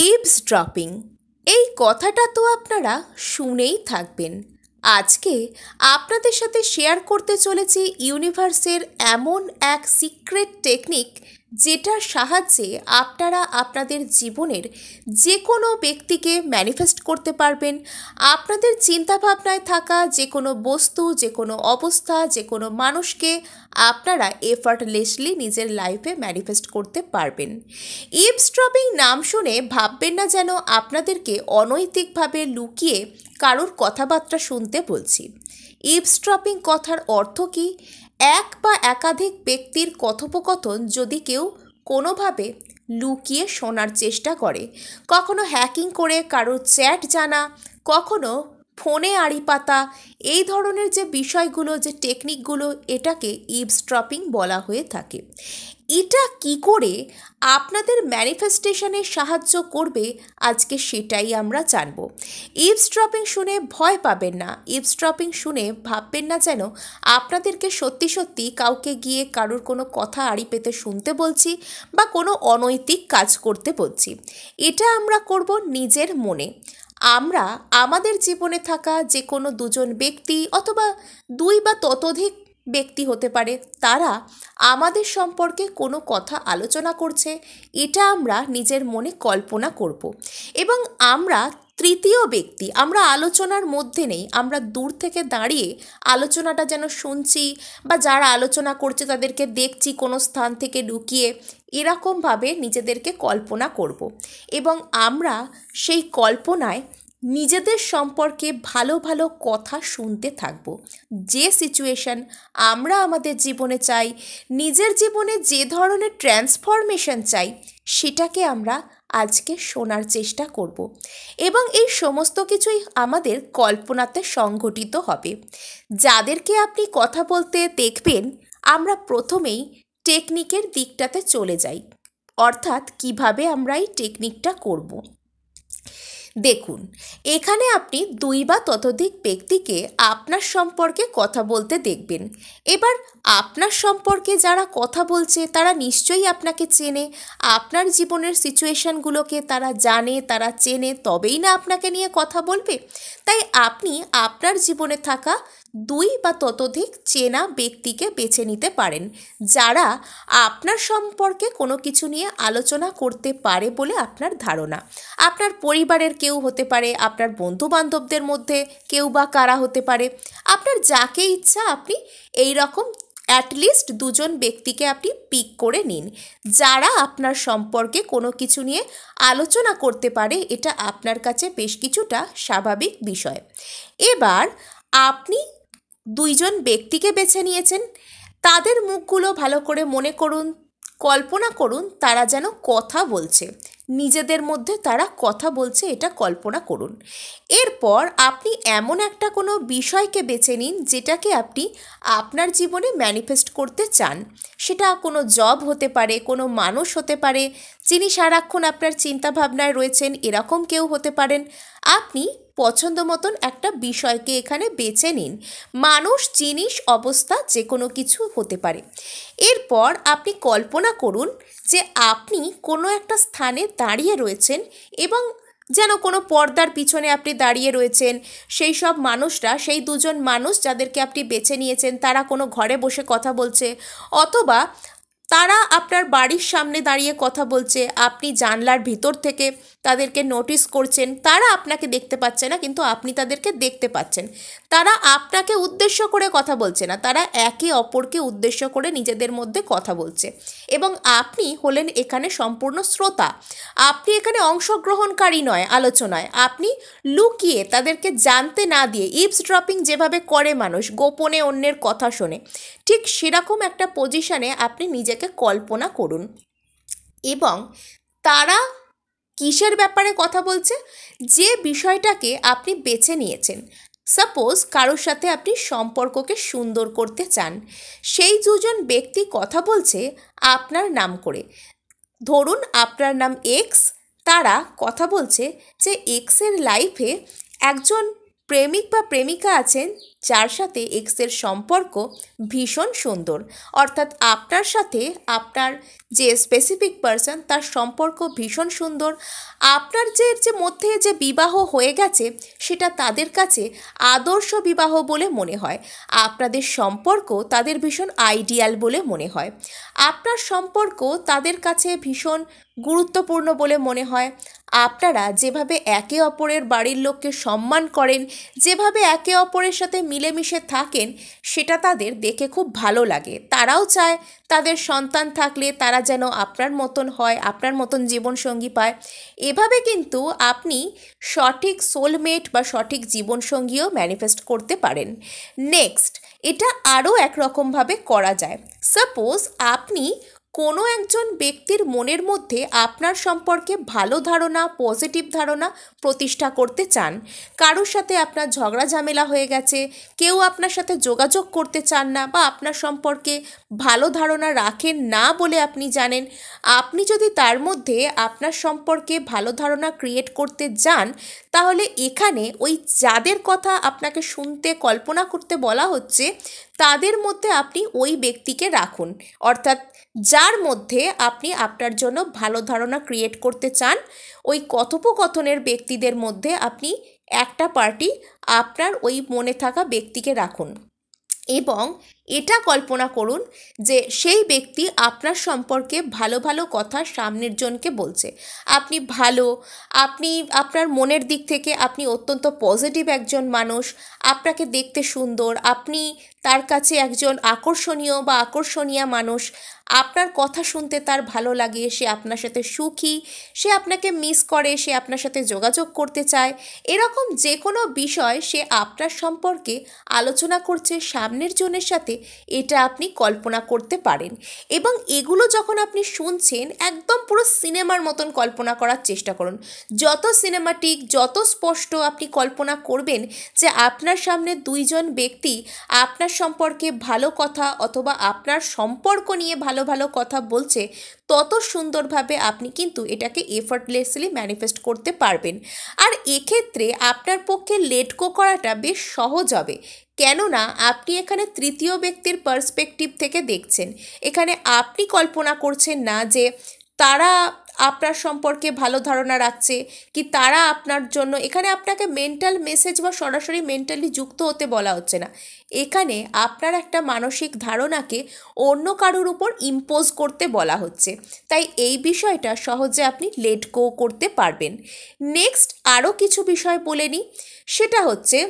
ইভসড্রপিং এই কথাটা তো আপনারা শুনেই থাকবেন। আজকে আপনাদের সাথে শেয়ার করতে চলেছি ইউনিভার্সের এমন এক সিক্রেট টেকনিক, যেটার সাহায্যে আপনারা আপনাদের জীবনের যে কোনো ব্যক্তিকে ম্যানিফেস্ট করতে পারবেন। আপনাদের চিন্তাভাবনায় থাকা যে কোনো বস্তু, যে কোনো অবস্থা, যে কোনো মানুষকে আপনারা এফার্টলেসলি নিজের লাইফে ম্যানিফেস্ট করতে পারবেন। ইভসড্রপিং নাম শুনে ভাববেন না যেন আপনাদেরকে অনৈতিকভাবে লুকিয়ে কারোর কথাবার্তা শুনতে বলছি। ইভসড্রপিং কথার অর্থ কি? এক বা একাধিক ব্যক্তির কথোপকথন যদি কেউ কোনোভাবে লুকিয়ে শোনার চেষ্টা করে, কখনো হ্যাকিং করে কারোর চ্যাট জানা, কখনো ফোনে আড়ি পাতা, এই ধরনের যে বিষয়গুলো, যে টেকনিকগুলো, এটাকে ইভসড্রপিং বলা হয়ে থাকে। এটা কি করে আপনাদের ম্যানিফেস্টেশনে সাহায্য করবে, আজকে সেটাই আমরা জানব। ইভসড্রপিং শুনে ভয় পাবেন না। ইভসড্রপিং শুনে ভাববেন না যেন আপনাদেরকে সত্যি সত্যি কাউকে গিয়ে কারোর কোনো কথা আড়ি পেতে শুনতে বলছি বা কোনো অনৈতিক কাজ করতে বলছি। এটা আমরা করব নিজের মনে। আমরা আমাদের জীবনে থাকা যে কোনো দুজন ব্যক্তি অথবা দুই বা ততোধিক ব্যক্তি হতে পারে, তারা আমাদের সম্পর্কে কোনো কথা আলোচনা করছে, এটা আমরা নিজের মনে কল্পনা করব। এবং আমরা তৃতীয় ব্যক্তি, আমরা আলোচনার মধ্যে নেই, আমরা দূর থেকে দাঁড়িয়ে আলোচনাটা যেন শুনছি বা যারা আলোচনা করছে তাদেরকে দেখছি কোনো স্থান থেকে লুকিয়ে, এরকমভাবে নিজেদেরকে কল্পনা করব। এবং আমরা সেই কল্পনায় নিজেদের সম্পর্কে ভালো ভালো কথা শুনতে থাকব। যে সিচুয়েশন আমরা আমাদের জীবনে চাই, নিজের জীবনে যে ধরনের ট্রান্সফরমেশন চাই, সেটাকে আমরা আজকে শোনার চেষ্টা করব। এবং এই সমস্ত কিছুই আমাদের কল্পনাতে সংঘটিত হবে। যাদেরকে আপনি কথা বলতে দেখবেন, আমরা প্রথমেই টেকনিকের দিকটাতে চলে যাই, অর্থাৎ কিভাবে আমরা এই টেকনিকটা করব। দেখুন, এখানে আপনি দুই বা ততোধিক ব্যক্তিকে আপনার সম্পর্কে কথা বলতে দেখবেন। এবার আপনার সম্পর্কে যারা কথা বলছে তারা নিশ্চয়ই আপনাকে চেনে, আপনার জীবনের সিচুয়েশনগুলোকে তারা জানে, তারা চেনে, তবেই না আপনাকে নিয়ে কথা বলবে। তাই আপনি আপনার জীবনে থাকা দুই বা ততোধিক চেনা ব্যক্তিকে বেছে নিতে পারেন, যারা আপনার সম্পর্কে কোনো কিছু নিয়ে আলোচনা করতে পারে বলে আপনার ধারণা। আপনার পরিবারের কেউ হতে পারে, আপনার বন্ধুবান্ধবদের মধ্যে কেউ বা কারা হতে পারে। আপনার যাকে ইচ্ছা আপনি এই রকম অ্যাটলিস্ট দুজন ব্যক্তিকে আপনি পিক করে নিন, যারা আপনার সম্পর্কে কোনো কিছু নিয়ে আলোচনা করতে পারে। এটা আপনার কাছে বেশ কিছুটা স্বাভাবিক বিষয়। এবার আপনি দুইজন ব্যক্তিকে বেছে নিয়েছেন, তাদের মুখগুলো ভালো করে মনে করুন, কল্পনা করুন তারা যেন কথা বলছে, নিজেদের মধ্যে তারা কথা বলছে, এটা কল্পনা করুন। এরপর আপনি এমন একটা কোনো বিষয়কে বেছে নিন যেটাকে আপনি আপনার জীবনে ম্যানিফেস্ট করতে চান। সেটা কোনো জব হতে পারে, কোনো মানুষ হতে পারে যিনি সারাক্ষণ আপনার চিন্তাভাবনায় রয়েছেন, এরকম কেউ হতে পারেন। আপনি পছন্দ মতন একটা বিষয়কে এখানে বেছে নিন। মানুষ, জিনিস, অবস্থা যে কোনো কিছু হতে পারে। এরপর আপনি কল্পনা করুন যে আপনি কোনো একটা স্থানে দাঁড়িয়ে রয়েছেন এবং যেন কোনো পর্দার পিছনে আপনি দাঁড়িয়ে রয়েছেন। সেই সব মানুষরা, সেই দুজন মানুষ যাদেরকে আপনি বেছে নিয়েছেন, তারা কোনো ঘরে বসে কথা বলছে, অথবা তারা আপনার বাড়ির সামনে দাঁড়িয়ে কথা বলছে। আপনি জানলার ভিতর থেকে তাদেরকে নোটিস করছেন। তারা আপনাকে দেখতে পাচ্ছে না, কিন্তু আপনি তাদেরকে দেখতে পাচ্ছেন। তারা আপনাকে উদ্দেশ্য করে কথা বলছে না, তারা একে অপরকে উদ্দেশ্য করে নিজেদের মধ্যে কথা বলছে। এবং আপনি হলেন এখানে সম্পূর্ণ শ্রোতা। আপনি এখানে অংশগ্রহণকারী নয় আলোচনায়। আপনি লুকিয়ে তাদেরকে জানতে না দিয়ে, ইভসড্রপিং যেভাবে করে মানুষ গোপনে অন্যের কথা শোনে, ঠিক সেরকম একটা পজিশনে আপনি নিজেকে কল্পনা করুন। এবং তারা কিসের ব্যাপারে কথা বলছে, যে বিষয়টাকে আপনি বেছে নিয়েছেন। সাপোজ কারোর সাথে আপনি সম্পর্ককে সুন্দর করতে চান, সেই দুজন ব্যক্তি কথা বলছে আপনার নাম করে। ধরুন আপনার নাম এক্স, তারা কথা বলছে যে এক্সের লাইফে একজন প্রেমিক বা প্রেমিকা আছেন যার সাথে এক্সের সম্পর্ক ভীষণ সুন্দর, অর্থাৎ আপনার সাথে আপনার যে স্পেসিফিক পার্সন তার সম্পর্ক ভীষণ সুন্দর। আপনার যে মধ্যে যে বিবাহ হয়ে গেছে সেটা তাদের কাছে আদর্শ বিবাহ বলে মনে হয়। আপনাদের সম্পর্ক তাদের ভীষণ আইডিয়াল বলে মনে হয়। আপনার সম্পর্ক তাদের কাছে ভীষণ গুরুত্বপূর্ণ বলে মনে হয়। আপনারা যেভাবে একে অপরের বাড়ির লোককে সম্মান করেন, যেভাবে একে অপরের সাথে মিলেমিশে থাকেন, সেটা তাদের দেখে খুব ভালো লাগে। তারাও চায় তাদের সন্তান থাকলে তারা যেন আপনার মতন হয়, আপনার মতন জীবনসঙ্গী পায়। এভাবে কিন্তু আপনি সঠিক সোলমেট বা সঠিক জীবনসঙ্গীও ম্যানিফেস্ট করতে পারেন। নেক্সট, এটা আরও একরকমভাবে করা যায়। সাপোজ আপনি কোনো একজন ব্যক্তির মনের মধ্যে আপনার সম্পর্কে ভালো ধারণা, পজিটিভ ধারণা প্রতিষ্ঠা করতে চান। কারোর সাথে আপনার ঝগড়া ঝামেলা হয়ে গেছে, কেউ আপনার সাথে যোগাযোগ করতে চান না বা আপনার সম্পর্কে ভালো ধারণা রাখেন না বলে আপনি জানেন। আপনি যদি তার মধ্যে আপনার সম্পর্কে ভালো ধারণা ক্রিয়েট করতে যান, তাহলে এখানে ওই যাদের কথা আপনাকে শুনতে, কল্পনা করতে বলা হচ্ছে, তাদের মধ্যে আপনি ওই ব্যক্তিকে রাখুন। অর্থাৎ যার মধ্যে আপনি আপনার জন্য ভালো ধারণা ক্রিয়েট করতে চান, ওই কথোপকথনের ব্যক্তিদের মধ্যে আপনি একটা পার্টি আপনার ওই মনে থাকা ব্যক্তিকে রাখুন এবং এটা কল্পনা করুন যে সেই ব্যক্তি আপনার সম্পর্কে ভালো ভালো কথা সামনের জনকে বলছে। আপনি ভালো, আপনি আপনার মনের দিক থেকে আপনি অত্যন্ত পজিটিভ একজন মানুষ, আপনাকে দেখতে সুন্দর, আপনি তার কাছে একজন আকর্ষণীয় বা আকর্ষণীয়া মানুষ, আপনার কথা শুনতে তার ভালো লাগে, সে আপনার সাথে সুখী, সে আপনাকে মিস করে, সে আপনার সাথে যোগাযোগ করতে চায়। এরকম যে কোনো বিষয় সে আপনার সম্পর্কে আলোচনা করছে সামনের জনের সাথে, এটা আপনি কল্পনা করতে পারেন। এবং এগুলো যখন আপনি শুনছেন, একদম পুরো সিনেমার মতন কল্পনা করার চেষ্টা করুন। যত সিনেমাটিক, যত স্পষ্ট আপনি কল্পনা করবেন যে আপনার সামনে দুইজন ব্যক্তি আপনার সম্পর্কে ভালো কথা অথবা আপনার সম্পর্ক নিয়ে ভালো ভালো কথা বলছে, তত সুন্দরভাবে আপনি কিন্তু এটাকে এফর্টলেসলি ম্যানিফেস্ট করতে পারবেন। আর এক্ষেত্রে আপনার পক্ষে লেট গো করাটা বেশ সহজ হবে, কেননা আপনি এখানে তৃতীয় ব্যক্তির পার্সপেক্টিভ থেকে দেখছেন। এখানে আপনি কল্পনা করছেন না যে তারা আপনার সম্পর্কে ভালো ধারণা রাখছে কি তারা আপনার জন্য, এখানে আপনাকে মেন্টাল মেসেজ বা সরাসরি মেন্টালি যুক্ত হতে বলা হচ্ছে না। এখানে আপনার একটা মানসিক ধারণাকে অন্য কারোর উপর ইম্পোজ করতে বলা হচ্ছে। তাই এই বিষয়টা সহজে আপনি লেট গো করতে পারবেন। নেক্সট আরও কিছু বিষয় বলে নিই, সেটা হচ্ছে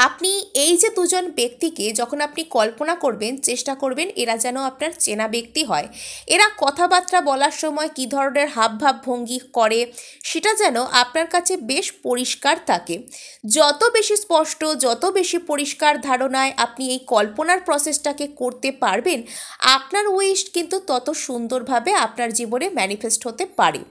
আপনি এই যে দুজন ব্যক্তিকে যখন আপনি কল্পনা করবেন, চেষ্টা করবেন এরা যেন আপনার চেনা ব্যক্তি হয়। এরা কথাবার্তা বলার সময় কী ধরনের হাবভাব ভঙ্গি করে সেটা যেন আপনার কাছে বেশ পরিষ্কার থাকে। যত বেশি স্পষ্ট, যত বেশি পরিষ্কার ধারণায় আপনি এই কল্পনার প্রসেসটাকে করতে পারবেন, আপনার উইশ কিন্তু তত সুন্দরভাবে আপনার জীবনে ম্যানিফেস্ট হতে পারে।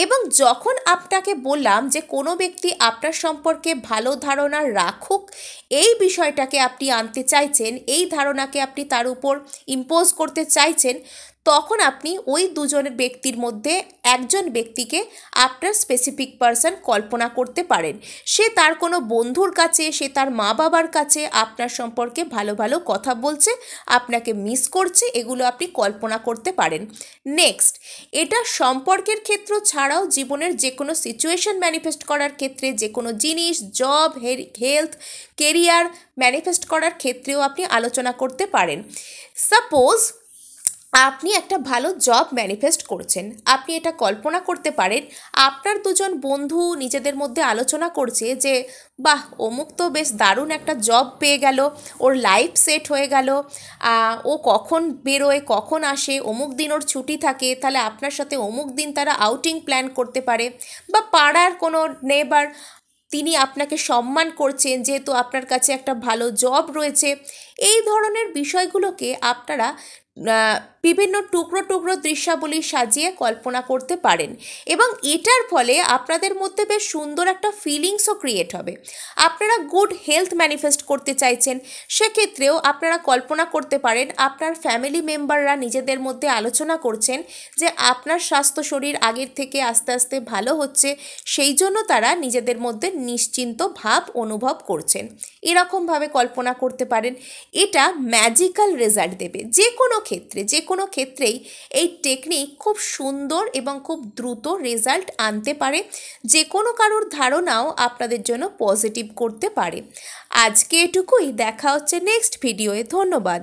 এবং যখন আপনাকে বললাম যে কোনো ব্যক্তি আপনার সম্পর্কে ভালো ধারণা রাখুক, এই বিষয়টাকে আপনি আনতে চাইছেন, এই ধারণাকে আপনি তার উপর ইম্পোজ করতে চাইছেন, তখন আপনি ওই দুজনের ব্যক্তির মধ্যে একজন ব্যক্তিকে আপনার স্পেসিফিক পার্সন কল্পনা করতে পারেন। সে তার কোনো বন্ধুর কাছে, সে তার মা বাবার কাছে আপনার সম্পর্কে ভালো ভালো কথা বলছে, আপনাকে মিস করছে, এগুলো আপনি কল্পনা করতে পারেন। নেক্সট, এটা সম্পর্কের ক্ষেত্র ছাড়াও জীবনের যে কোনো সিচুয়েশন ম্যানিফেস্ট করার ক্ষেত্রে, যে কোনো জিনিস, জব, হেলথ, কেরিয়ার ম্যানিফেস্ট করার ক্ষেত্রেও আপনি আলোচনা করতে পারেন। সাপোজ আপনি একটা ভালো জব ম্যানিফেস্ট করছেন, আপনি এটা কল্পনা করতে পারেন আপনার দুজন বন্ধু নিজেদের মধ্যে আলোচনা করছে যে বাহ, অমুক তো বেশ দারুণ একটা জব পেয়ে গেল, ওর লাইফ সেট হয়ে গেল, ও কখন বেরোয়, কখন আসে, অমুক দিন ওর ছুটি থাকে, তাহলে আপনার সাথে অমুক দিন তারা আউটিং প্ল্যান করতে পারে। বা পাড়ার কোনো নেবার, তিনি আপনাকে সম্মান করছেন যেহেতু আপনার কাছে একটা ভালো জব রয়েছে। এই ধরনের বিষয়গুলোকে আপনারা বিভিন্ন টুকরো টুকরো দৃশ্যাবলী সাজিয়ে কল্পনা করতে পারেন এবং এটার ফলে আপনাদের মধ্যে বেশ সুন্দর একটা ফিলিংসও ক্রিয়েট হবে। আপনারা গুড হেলথ ম্যানিফেস্ট করতে চাইছেন, সেক্ষেত্রেও আপনারা কল্পনা করতে পারেন আপনার ফ্যামিলি মেম্বাররা নিজেদের মধ্যে আলোচনা করছেন যে আপনার স্বাস্থ্য শরীর আগের থেকে আস্তে আস্তে ভালো হচ্ছে, সেই জন্য তারা নিজেদের মধ্যে নিশ্চিন্ত ভাব অনুভব করছেন। এরকমভাবে কল্পনা করতে পারেন। এটা ম্যাজিক্যাল রেজাল্ট দেবে যে কোনো ক্ষেত্রেই এই টেকনিক খুব সুন্দর এবং খুব দ্রুত রেজাল্ট আনতে পারে। যে কোনো কারোর ধারণাও আপনাদের জন্য পজিটিভ করতে পারে। আজকে এটুকুই, দেখা হচ্ছে নেক্সট ভিডিওয়ে। ধন্যবাদ।